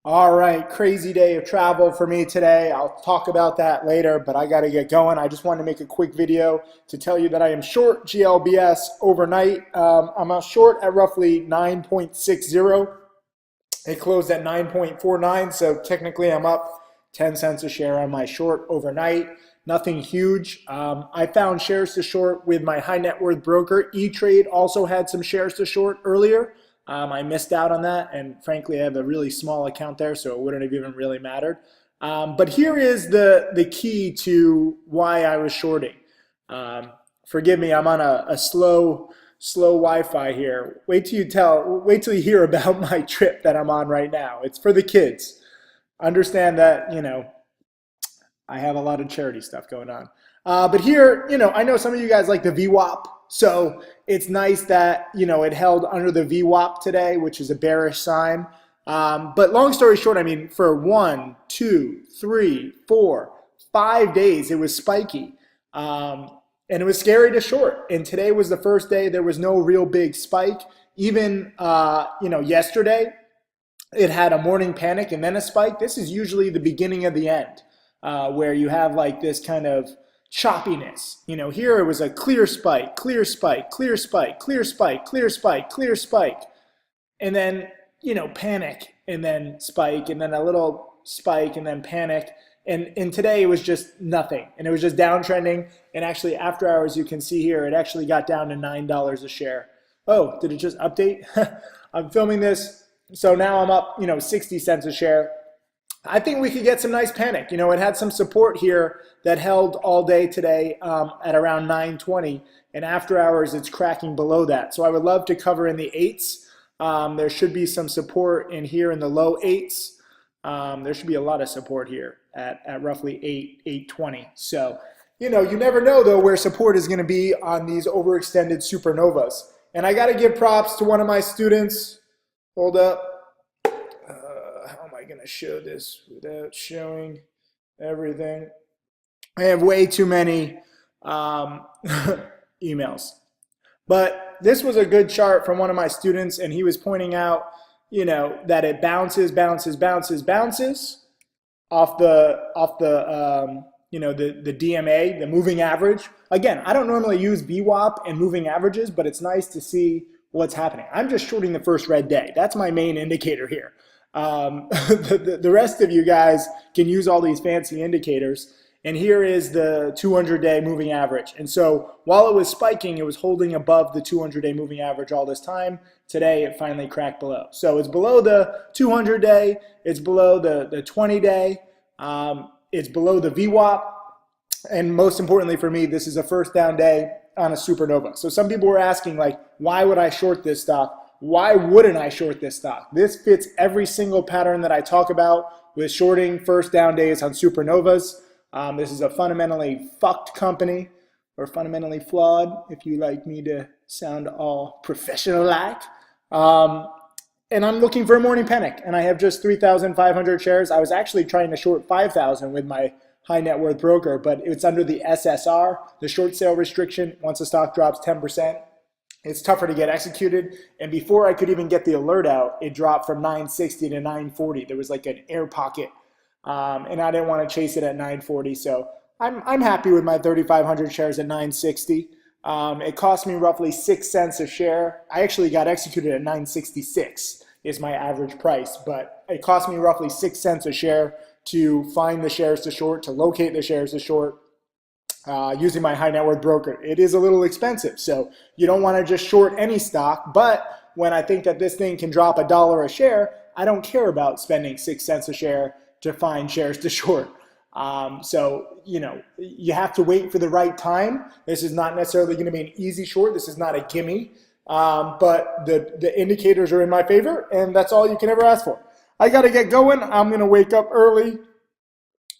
All right, crazy day of travel for me today. I'll talk about that later, but I got to get going. I just wanted to make a quick video to tell you that I am short GLBS overnight. I'm a short at roughly 9.60. It closed at 9.49, so technically I'm up 10 cents a share on my short overnight. Nothing huge. I found shares to short with my high net worth broker. E-Trade also had some shares to short earlier. I missed out on that, and frankly, I have a really small account there, so it wouldn't have even really mattered. But here is the key to why I was shorting. Forgive me, I'm on a slow Wi-Fi here. Wait till you hear about my trip that I'm on right now. It's for the kids. Understand that, I have a lot of charity stuff going on. But here, I know some of you guys like the VWAP. So it's nice that, it held under the VWAP today, which is a bearish sign. But long story short, I mean, for 1, 2, 3, 4, 5 days, it was spiky. And it was scary to short. And today was the first day there was no real big spike. Even, yesterday, it had a morning panic and then a spike. This is usually the beginning of the end, where you have like this kind of choppiness. Here it was a clear spike, clear spike, clear spike, clear spike, clear spike, clear spike. And then, panic and then spike and then a little spike and then panic. And today it was just nothing. And it was just downtrending. And actually after hours, you can see here, it actually got down to $9 a share. Oh, did it just update? I'm filming this. So now I'm up, 60 cents a share. I think we could get some nice panic. It had some support here that held all day today at around 920, and after hours it's cracking below that. So I would love to cover in the 8s. There should be some support in here in the low 8s. There should be a lot of support here at roughly 820. So, you never know though where support is going to be on these overextended supernovas. And I got to give props to one of my students. Hold up. Going to show this without showing everything. I have way too many emails, but this was a good chart from one of my students, and he was pointing out, that it bounces off the the DMA, the moving average. Again, I don't normally use VWAP and moving averages, but it's nice to see what's happening. I'm just shorting the first red day. That's my main indicator here. The rest of you guys can use all these fancy indicators, and here is the 200-day moving average. And so while it was spiking, it was holding above the 200-day moving average all this time. Today it finally cracked below. So it's below the 200-day, it's below the 20-day, it's below the VWAP, and most importantly for me, this is a first down day on a supernova. So some people were asking, like, why would I short this stock? Why wouldn't I short this stock? This fits every single pattern that I talk about with shorting first down days on supernovas. This is a fundamentally fucked company, or fundamentally flawed, if you like me to sound all professional-like. And I'm looking for a morning panic, and I have just 3,500 shares. I was actually trying to short 5,000 with my high net worth broker, but it's under the SSR, the short sale restriction. Once a stock drops 10%. It's tougher to get executed, and before I could even get the alert out, it dropped from 960 to 940. There was like an air pocket, and I didn't want to chase it at 940, so I'm happy with my 3,500 shares at 960. It cost me roughly 6 cents a share. I actually got executed at 966 is my average price, but it cost me roughly 6 cents a share to find the shares to short, to locate the shares to short. Using my high net worth broker. It is a little expensive, so you don't want to just short any stock, but when I think that this thing can drop $1 a share, I don't care about spending 6 cents a share to find shares to short. So, you have to wait for the right time. This is not necessarily going to be an easy short. This is not a gimme, but the indicators are in my favor, and that's all you can ever ask for. I got to get going. I'm going to wake up early.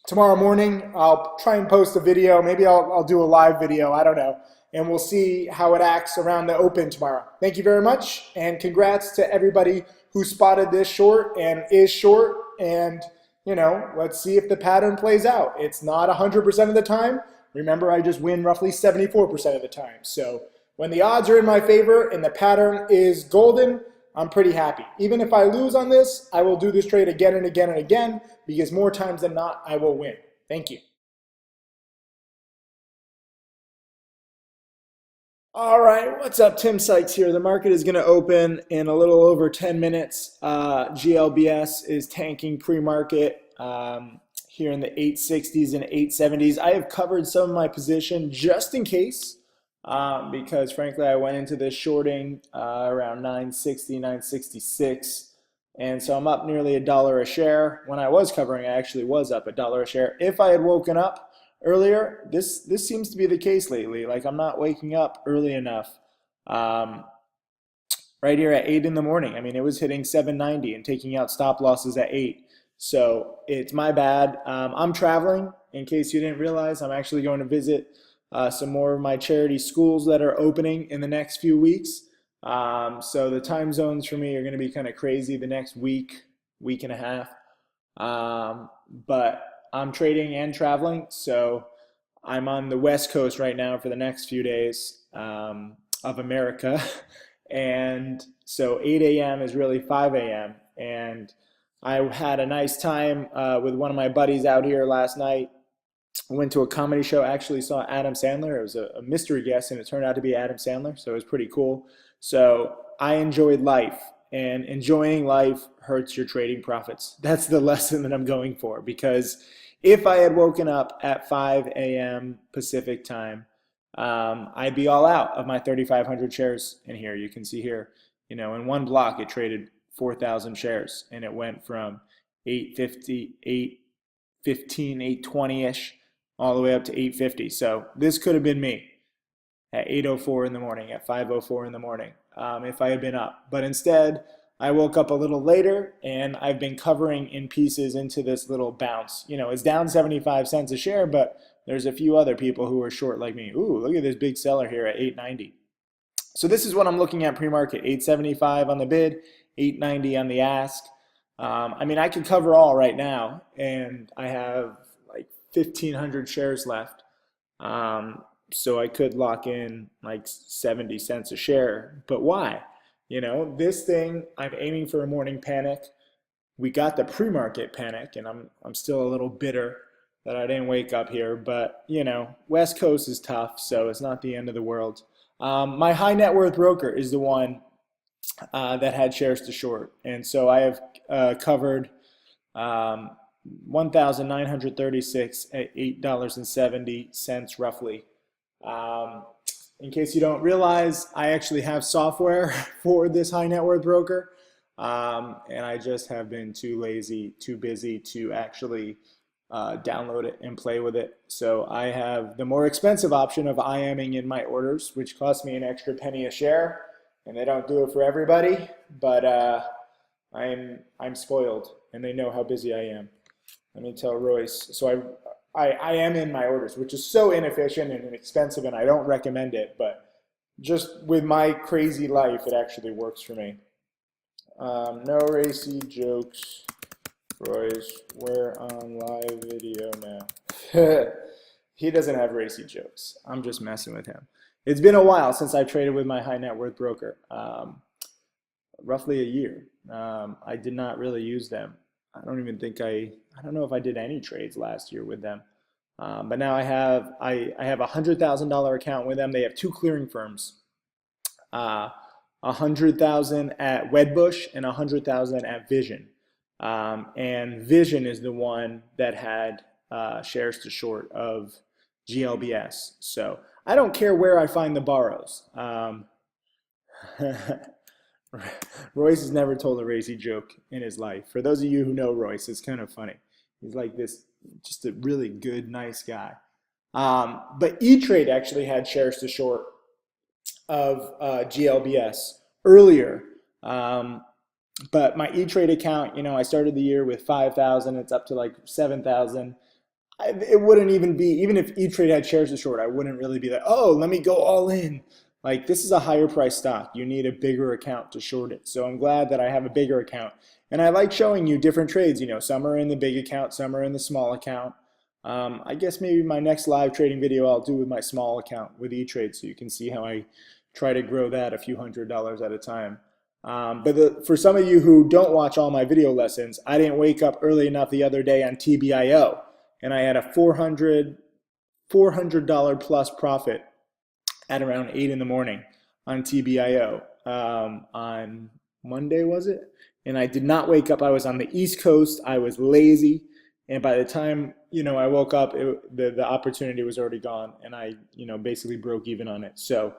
Tomorrow morning, I'll try and post a video. Maybe I'll do a live video. I don't know. And we'll see how it acts around the open tomorrow. Thank you very much. And congrats to everybody who spotted this short and is short. And, let's see if the pattern plays out. It's not 100% of the time. Remember, I just win roughly 74% of the time. So when the odds are in my favor and the pattern is golden, I'm pretty happy. Even if I lose on this, I will do this trade again and again and again because more times than not, I will win. Thank you. All right, what's up? Tim Sykes here. The market is going to open in a little over 10 minutes. GLBS is tanking pre-market here in the 860s and 870s. I have covered some of my position just in case because frankly, I went into this shorting around 960, 966. And so I'm up nearly $1 a share. When I was covering, I actually was up $1 a share. If I had woken up earlier, this seems to be the case lately. Like I'm not waking up early enough. Um, right here at 8 in the morning. I mean, it was hitting 790 and taking out stop losses at 8. So it's my bad. I'm traveling. In case you didn't realize, I'm actually going to visit some more of my charity schools that are opening in the next few weeks. So the time zones for me are going to be kind of crazy the next week, week and a half. But I'm trading and traveling, so I'm on the West Coast right now for the next few days of America. And so 8 a.m. is really 5 a.m. And I had a nice time with one of my buddies out here last night. Went to a comedy show, actually saw Adam Sandler. It was a mystery guest, and it turned out to be Adam Sandler, so it was pretty cool. So I enjoyed life, and enjoying life hurts your trading profits. That's the lesson that I'm going for, because if I had woken up at 5 a.m. Pacific time, I'd be all out of my 3,500 shares in here. You can see here, in one block, it traded 4,000 shares, and it went from 850, 815, 820-ish, all the way up to 850. So this could have been me at 8:04 in the morning, at 5:04 in the morning, if I had been up. But instead, I woke up a little later, and I've been covering in pieces into this little bounce. It's down 75 cents a share, but there's a few other people who are short like me. Ooh, look at this big seller here at 890. So this is what I'm looking at pre-market: 875 on the bid, 890 on the ask. I mean, I could cover all right now, and I have like 1,500 shares left. So I could lock in like 70 cents a share. But why? This thing, I'm aiming for a morning panic. We got the pre-market panic, and I'm still a little bitter that I didn't wake up here. But, West Coast is tough, so it's not the end of the world. My high net worth broker is the one that had shares to short. And so I have covered 1,936 at $8.70 roughly. In case you don't realize, I actually have software for this high net worth broker. And I just have been too lazy, too busy to actually download it and play with it. So I have the more expensive option of IMing in my orders, which costs me an extra penny a share. And they don't do it for everybody, but I'm spoiled, and they know how busy I am. Let me tell Royce. So I am in my orders, which is so inefficient and inexpensive, and I don't recommend it. But just with my crazy life, it actually works for me. No racy jokes, Royce. We're on live video now. He doesn't have racy jokes. I'm just messing with him. It's been a while since I traded with my high net worth broker, roughly a year. I did not really use them. I don't know if I did any trades last year with them. But now I have a $100,000 account with them. They have two clearing firms, 100,000 at Wedbush and 100,000 at Vision. And Vision is the one that had shares to short of GLBS. So I don't care where I find the borrows. Royce has never told a racy joke in his life. For those of you who know Royce, it's kind of funny. He's like this, just a really good, nice guy. But E-Trade actually had shares to short of GLBS earlier. But my E-Trade account, I started the year with 5,000. It's up to like 7,000. It wouldn't even be, even if E-Trade had shares to short, I wouldn't really be like, oh, let me go all in. Like, this is a higher price stock. You need a bigger account to short it. So I'm glad that I have a bigger account. And I like showing you different trades. Some are in the big account, some are in the small account. I guess maybe my next live trading video I'll do with my small account with E-Trade, so you can see how I try to grow that a few $100s at a time. For some of you who don't watch all my video lessons, I didn't wake up early enough the other day on TBIO, and I had a $400 plus profit at around 8 in the morning on TBIO on Monday, was it? And I did not wake up. I was on the East Coast. I was lazy. And by the time, I woke up, the opportunity was already gone. And I, basically broke even on it. So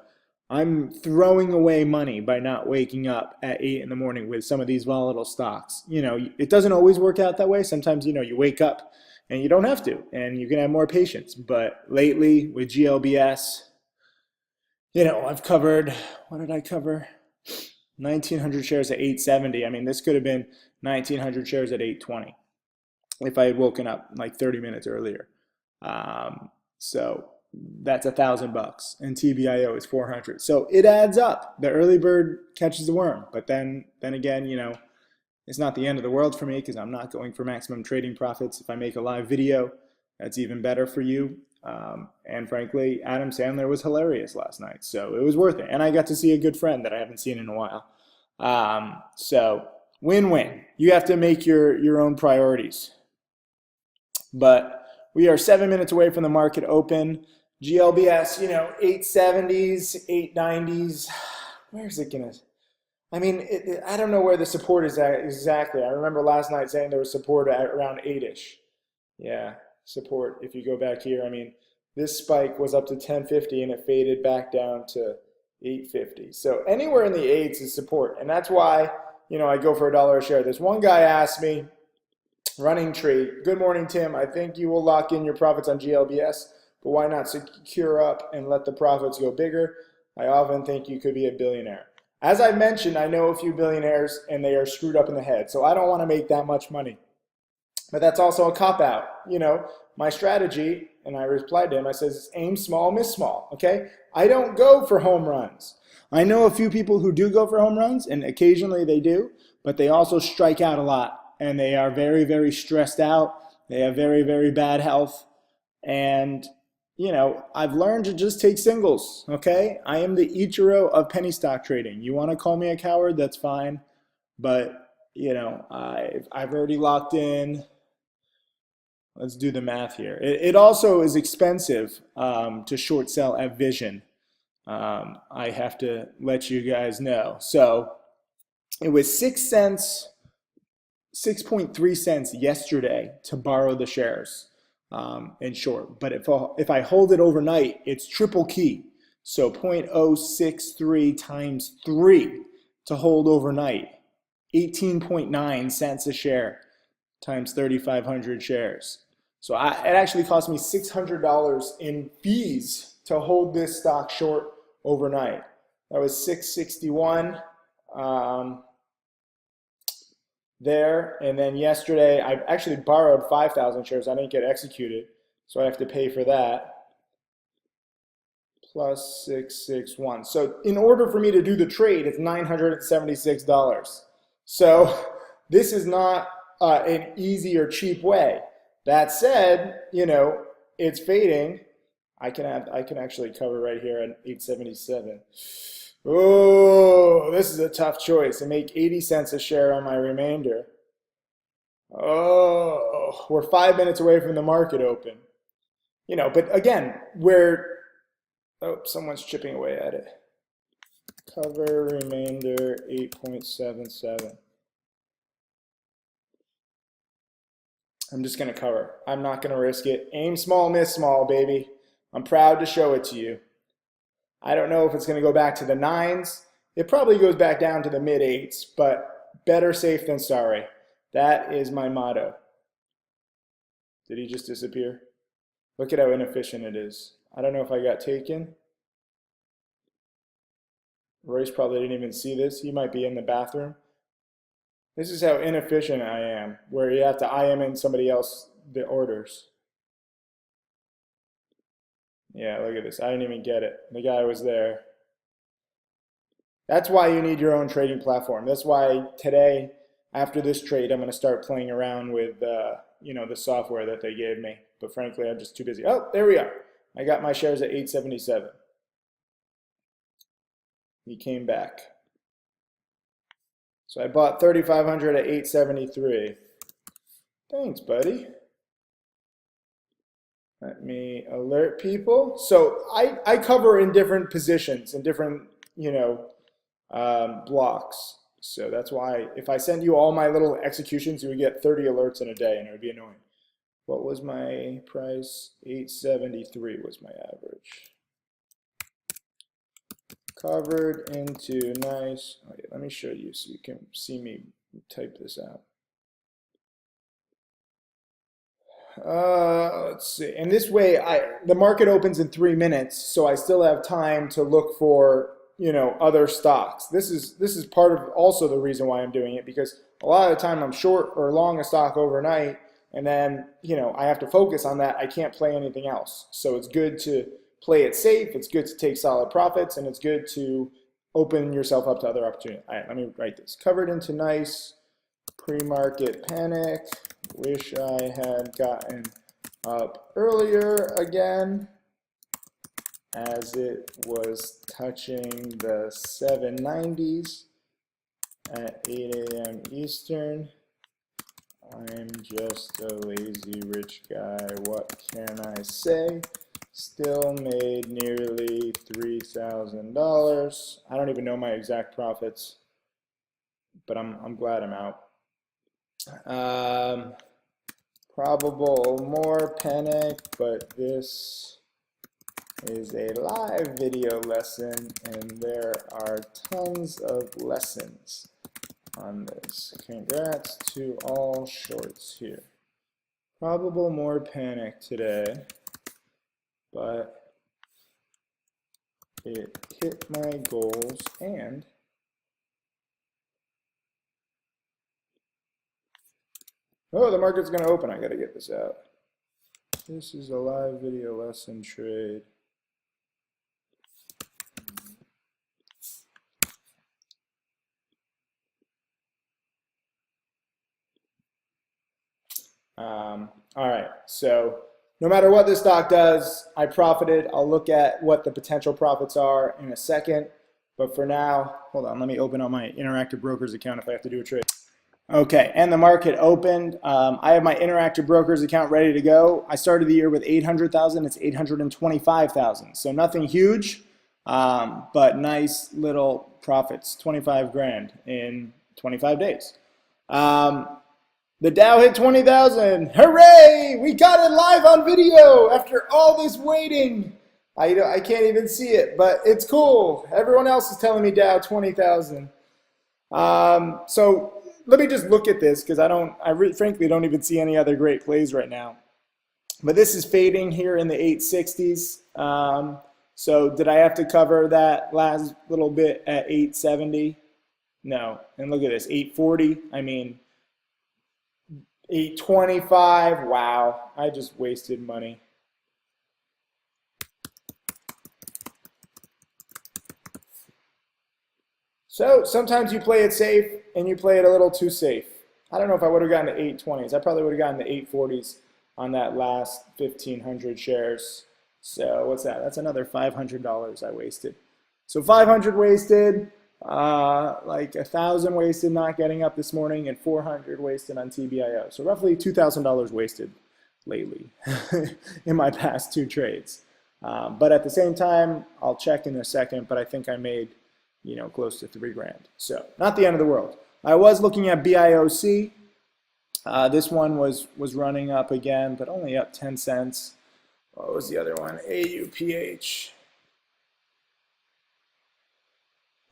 I'm throwing away money by not waking up at 8 in the morning with some of these volatile stocks. It doesn't always work out that way. Sometimes, you wake up and you don't have to, and you can have more patience. But lately with GLBS, I've covered, what did I cover? 1,900 shares at 870. I mean, this could have been 1,900 shares at 820 if I had woken up like 30 minutes earlier. So that's $1,000, and TBIO is 400. So it adds up. The early bird catches the worm. But then again, it's not the end of the world for me because I'm not going for maximum trading profits. If I make a live video, that's even better for you. And frankly, Adam Sandler was hilarious last night, so it was worth it. And I got to see a good friend that I haven't seen in a while. So win-win. You have to make your own priorities. But we are 7 minutes away from the market open. GLBS, 870s, 890s. Where's it gonna? I mean, I don't know where the support is at exactly. I remember last night saying there was support at around 8-ish. Yeah, support. If you go back here, I mean, this spike was up to 1050 and it faded back down to 850. So anywhere in the 8s is support. And that's why, I go for $1 a share. This one guy asked me, running trade, good morning, Tim. I think you will lock in your profits on GLBS, but why not secure up and let the profits go bigger? I often think you could be a billionaire. As I mentioned, I know a few billionaires and they are screwed up in the head. So I don't want to make that much money. But that's also a cop-out. My strategy, and I replied to him, I says, aim small, miss small, okay? I don't go for home runs. I know a few people who do go for home runs, and occasionally they do, but they also strike out a lot, and they are very, very stressed out. They have very, very bad health, and I've learned to just take singles, okay? I am the Ichiro of penny stock trading. You want to call me a coward, that's fine, but, I've already locked in. Let's do the math here. It also is expensive to short sell at Vision. I have to let you guys know. So it was 6 cents, 6.3 cents yesterday to borrow the shares in short. But if I hold it overnight, it's triple key. So 0.063 times 3 to hold overnight. 18.9 cents a share times 3,500 shares. So it actually cost me $600 in fees to hold this stock short overnight. That was 661 there. And then yesterday, I actually borrowed 5,000 shares. I didn't get executed, so I have to pay for that. Plus 661. So in order for me to do the trade, it's $976. So this is not an easy or cheap way. That said, it's fading. I can actually cover right here at 877. Oh, this is a tough choice. I make 80 cents a share on my remainder. Oh, we're 5 minutes away from the market open. But again, someone's chipping away at it. Cover remainder 8.77. I'm just going to cover. I'm not going to risk it. Aim small, miss small, baby. I'm proud to show it to you. I don't know if it's going to go back to the 9s. It probably goes back down to the mid 8s, but better safe than sorry. That is my motto. Did he just disappear? Look at how inefficient it is. I don't know if I got taken. Royce probably didn't even see this. He might be in the bathroom. This is how inefficient I am, where you have to IM in somebody else the orders. Yeah, look at this. I didn't even get it. The guy was there. That's why you need your own trading platform. That's why today, after this trade, I'm going to start playing around with the software that they gave me. But frankly, I'm just too busy. Oh, there we are. I got my shares at 877. He came back. So I bought 3,500 at 873. Thanks, buddy. Let me alert people. So I cover in different positions, in different, blocks. So that's why if I send you all my little executions, you would get 30 alerts in a day, and it would be annoying. What was my price? 873 was my average. Covered into nice. Okay, let me show you so you can see me type this out. Let's see. And this way, the market opens in 3 minutes, so I still have time to look for other stocks. This is part of also the reason why I'm doing it, because a lot of the time I'm short or long a stock overnight, and then I have to focus on that. I can't play anything else. So it's good to play it safe. It's good to take solid profits, and it's good to open yourself up to other opportunities. All right, let me write this. Covered into nice pre-market panic. Wish I had gotten up earlier again, as it was touching the 790s at 8 a.m. Eastern. I'm just a lazy rich guy. What can I say? Still made nearly $3,000. I don't even know my exact profits, but I'm glad I'm out. Probable more panic, but this is a live video lesson, and there are tons of lessons on this. Congrats to all shorts here. Probable more panic today, but it hit my goals, and oh, the market's going to open. I got to get this out. This is a live video lesson trade. All right, so no matter what this stock does, I profited. I'll look at what the potential profits are in a second. But for now, hold on, let me open up my Interactive Brokers account if I have to do a trade. Okay, and the market opened. I have my Interactive Brokers account ready to go. I started the year with 800,000. It's 825,000. So nothing huge, but nice little profits. 25 grand in 25 days. The Dow hit 20,000. Hooray! We got it live on video after all this waiting. I can't even see it, but it's cool. Everyone else is telling me Dow 20,000. So let me just look at this, because I frankly don't even see any other great plays right now. But this is fading here in the 860s. So did I have to cover that last little bit at 870? No. And look at this, 840. I mean, 825. Wow, I just wasted money. So sometimes you play it safe and you play it a little too safe. I don't know if I would have gotten to 820s. I probably would have gotten to 840s on that last 1,500 shares. So what's that? That's another $500 I wasted. So 500 wasted, like 1,000 wasted not getting up this morning, and 400 wasted on TBIO. So roughly $2,000 wasted lately in my past two trades. But at the same time, I'll check in a second, but I think I made close to 3 grand. So not the end of the world. I was looking at BIOC. This one was running up again, but only up 10 cents. What was the other one? AUPH.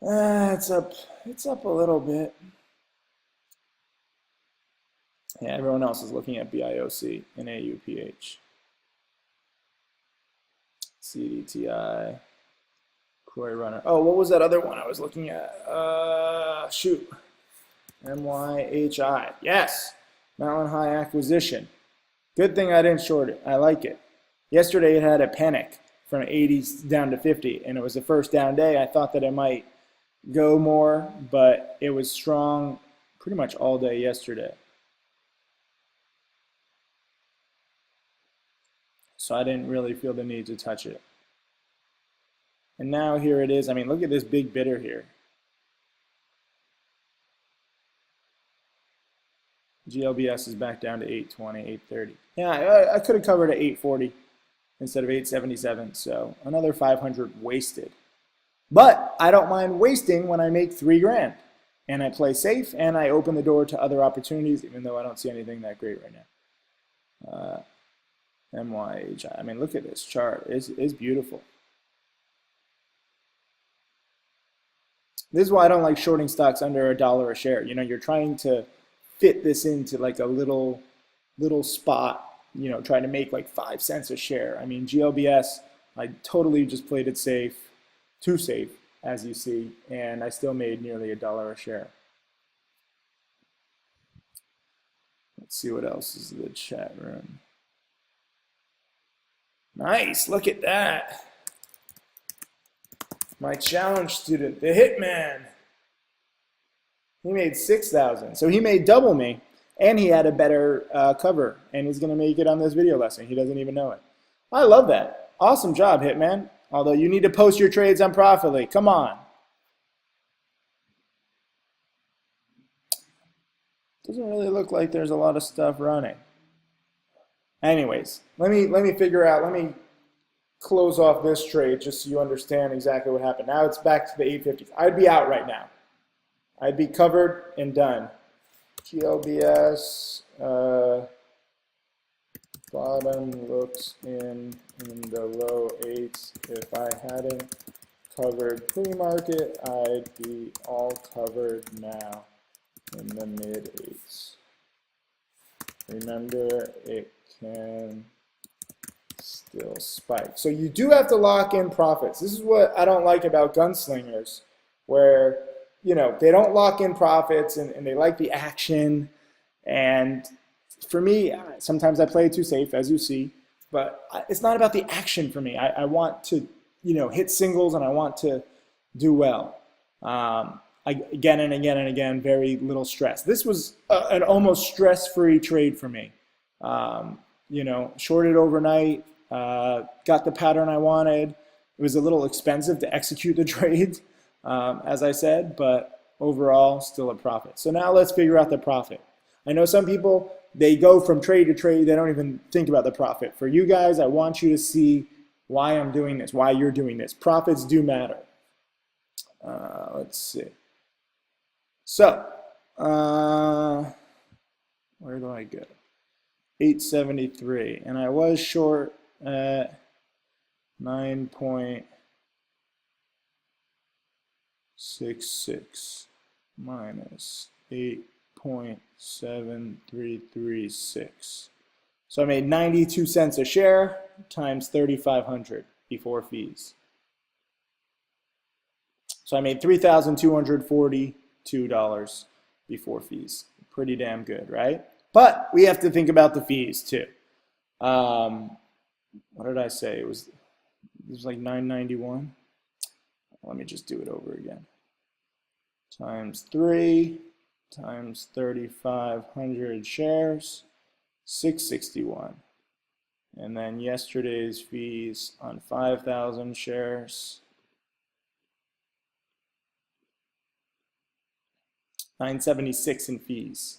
It's up a little bit. Yeah, everyone else is looking at BIOC and AUPH. CDTI. Corey Runner. Oh, what was that other one I was looking at? Shoot. MYHI. Yes. Mountain High Acquisition. Good thing I didn't short it. I like it. Yesterday it had a panic from 80s down to 50, and it was the first down day. I thought that it might go more, but it was strong pretty much all day yesterday. So I didn't really feel the need to touch it. And now here it is. I mean, look at this big bidder here. GLBS is back down to 820, 830. Yeah, I could have covered at 840 instead of 877, so another 500 wasted. But I don't mind wasting when I make 3 grand and I play safe and I open the door to other opportunities, even though I don't see anything that great right now. MYH, I mean, look at this chart. It's beautiful. This is why I don't like shorting stocks under $1 a share. You know, you're trying to fit this into like a little spot, you know, trying to make like 5 cents a share. I mean, GLBS, I totally just played it safe, too safe, as you see, and I still made nearly $1 a share. Let's see what else is in the chat room. Nice, look at that. My challenge student, the Hitman. He made 6,000. So he made double me, and he had a better cover, and he's going to make it on this video lesson. He doesn't even know it. I love that. Awesome job, Hitman. Although you need to post your trades on Profitly. Come on. Doesn't really look like there's a lot of stuff running. Anyways, let me figure out, let me close off this trade just so you understand exactly what happened. Now it's back to the 850s. I'd be out right now. I'd be covered and done. GLBS bottom looks in the low 8s. If I hadn't covered pre-market, I'd be all covered now in the mid 8s. Remember, it can still spike. So you do have to lock in profits. This is what I don't like about gunslingers, where, you know, they don't lock in profits and they like the action. And for me, sometimes I play it too safe, as you see, but it's not about the action for me. I want to, you know, hit singles and I want to do well. Again and again and again, very little stress. This was an almost stress-free trade for me. You know, shorted overnight, got the pattern I wanted. It was a little expensive to execute the trade, as I said, but overall, still a profit. So now let's figure out the profit. I know some people, they go from trade to trade, they don't even think about the profit. For you guys, I want you to see why I'm doing this, why you're doing this. Profits do matter. Let's see. So, where do I go? 873, and I was short at 9.66 minus 8.7336. So I made 92 cents a share times 3,500 before fees. So I made $3,242 before fees. Pretty damn good, right? But we have to think about the fees too. What did I say? It was like 991. Let me just do it over again. Times 3 times 3,500 shares, 661. And then yesterday's fees on 5,000 shares, 976 in fees.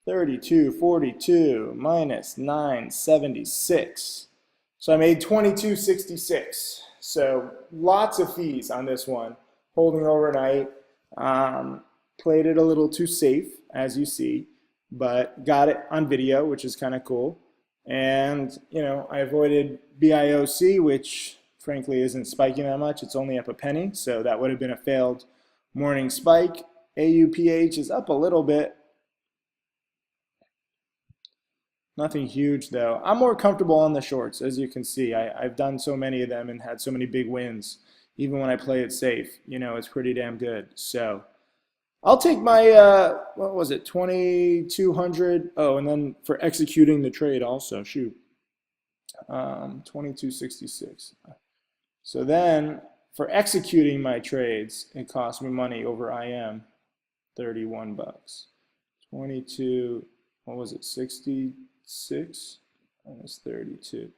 3242 minus 976. So I made 2266. So lots of fees on this one. Holding overnight. Played it a little too safe, as you see, but got it on video, which is kind of cool. And, you know, I avoided BIOC, which frankly isn't spiking that much. It's only up a penny, so that would have been a failed morning spike. AUPH is up a little bit. Nothing huge though. I'm more comfortable on the shorts, as you can see. I've done so many of them and had so many big wins. Even when I play it safe, you know, it's pretty damn good. So I'll take my, what was it, 2,200. Oh, and then for executing the trade also, shoot, 2266. So then for executing my trades, it cost me money over IM, 31 bucks. 22, what was it, 66 minus 32.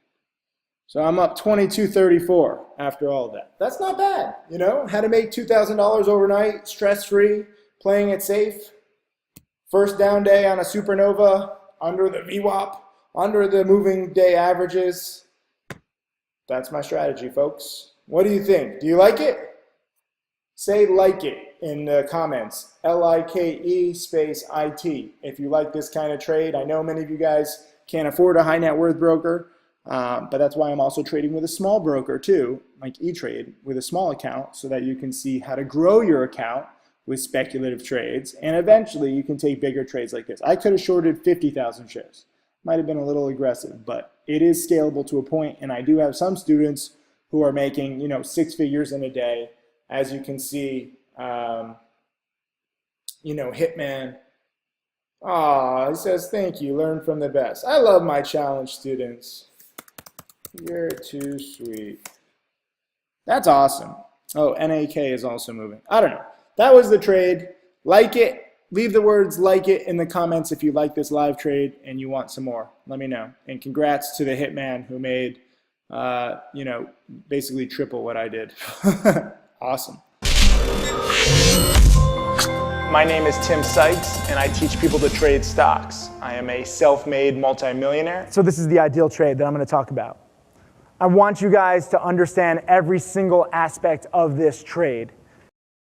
So I'm up 22.34 after all of that. That's not bad, you know. Had to make $2,000 overnight, stress-free, playing it safe. First down day on a supernova, under the VWAP, under the moving day averages. That's my strategy, folks. What do you think? Do you like it? Say like it in the comments. LIKE space IT. If you like this kind of trade, I know many of you guys can't afford a high net worth broker, but that's why I'm also trading with a small broker too, like E-Trade, with a small account so that you can see how to grow your account with speculative trades, and eventually you can take bigger trades like this. I could have shorted 50,000 shares. Might have been a little aggressive, but it is scalable to a point, and I do have some students who are making, 6 figures in a day. As you can see, Hitman, he says, thank you, learn from the best. I love my challenge students. You're too sweet. That's awesome. Oh, NAK is also moving. I don't know. That was the trade. Like it. Leave the words like it in the comments if you like this live trade and you want some more. Let me know. And congrats to the Hitman who made, basically triple what I did. Awesome. My name is Tim Sykes, and I teach people to trade stocks. I am a self-made multimillionaire. So this is the ideal trade that I'm going to talk about. I want you guys to understand every single aspect of this trade.